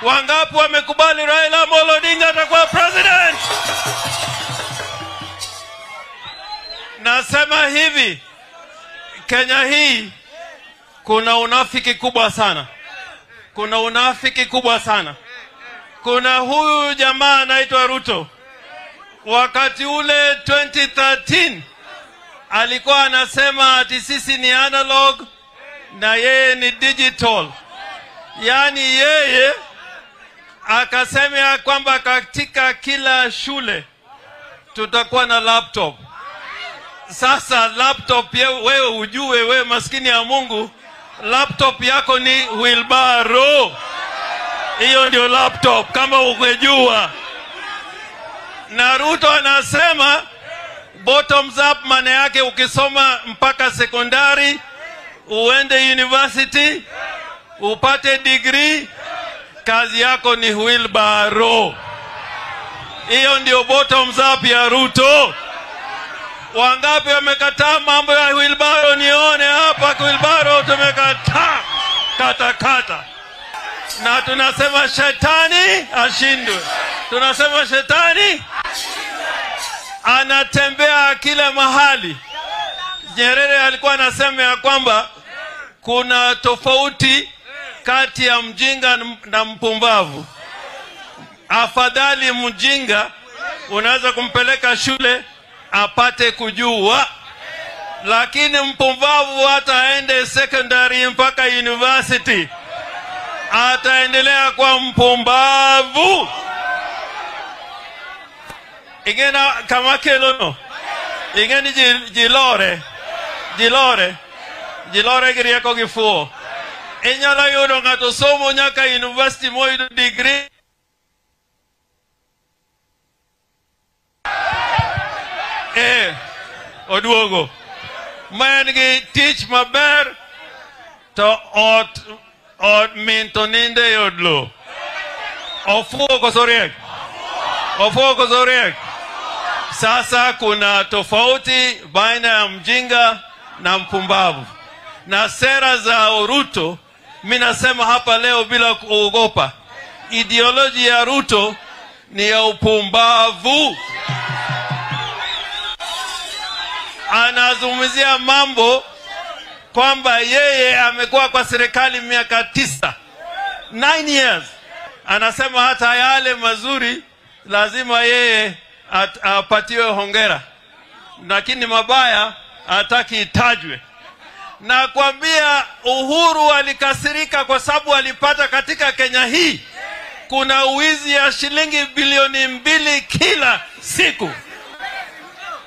Wangapi wamekubali Raila Amolo Odinga atakuwa president? Nasema hivi, Kenya hii kuna unafiki kubwa sana. Kuna unafiki kubwa sana. Kuna huyu jamaa anaitwa Ruto. Wakati ule 2013 alikuwa anasema ati sisi ni analog na yeye ni digital. Yani yeye akasema kwamba katika kila shule tutakuwa na laptop. Sasa laptop wewe ujue, wewe maskini ya Mungu, laptop yako ni wheelbarrow. Hiyo ndio laptop kama ukijua. Na Ruto anasema bottoms up, maana yake ukisoma mpaka sekondari, uende university, upate degree, kazi yako ni wheelbarrow. Hiyo ndio bottoms up ya Ruto. Wangapi wamekataa mambo ya wheelbarrow? Nione hapa wheelbarrow tumekataa kata. Na tunasema Shetani ashindwe. Tunasema Shetani ashindwe. Anatembea kila mahali. Nyerere alikuwa anasema ya kwamba kuna tofauti kati ya mjinga na mpumbavu. Afadhali mjinga unaweza kumpeleka shule apate kujua, lakini mpumbavu hata aende secondary mpaka university ataendelea kwa mpumbavu. Ingena kama kelono, ingeni jilore giria ko gifuo. Inyala yudo ngato somo nyaka university moyudo degree. Oduogo man gi tich maber to ot min to ninde yodlo. Ofuo kosoriek. Sasa kuna tofauti baina ya mjinga na mpumbavu. Na sera za Ruto, mimi nasema hapa leo bila kuogopa, ideology ya Ruto ni ya upumbavu. Anazungumzia mambo kwamba yeye amekuwa kwa serikali miaka 9 years. Anasema hata yale mazuri lazima yeye apatiwe hongera, lakini mabaya hataki itajwe. Na kwambia Uhuru alikasirika kwa sababu alipata katika Kenya hii kuna uwizi ya shilingi bilioni 2 kila siku.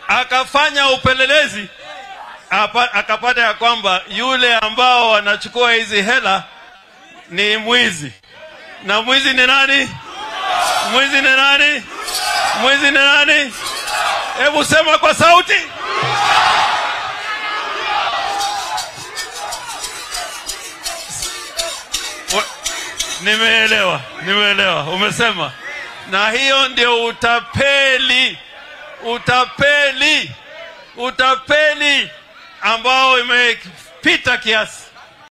Akafanya upelelezi, akapata ya kwamba yule ambao wanachukua hizi hela ni mwizi. Na mwizi ni nani? Mwizi ni nani? Hebu sema kwa sauti. Nimeelewa. Umesema. Na hiyo ndio utapeli ambao imepita kiasi.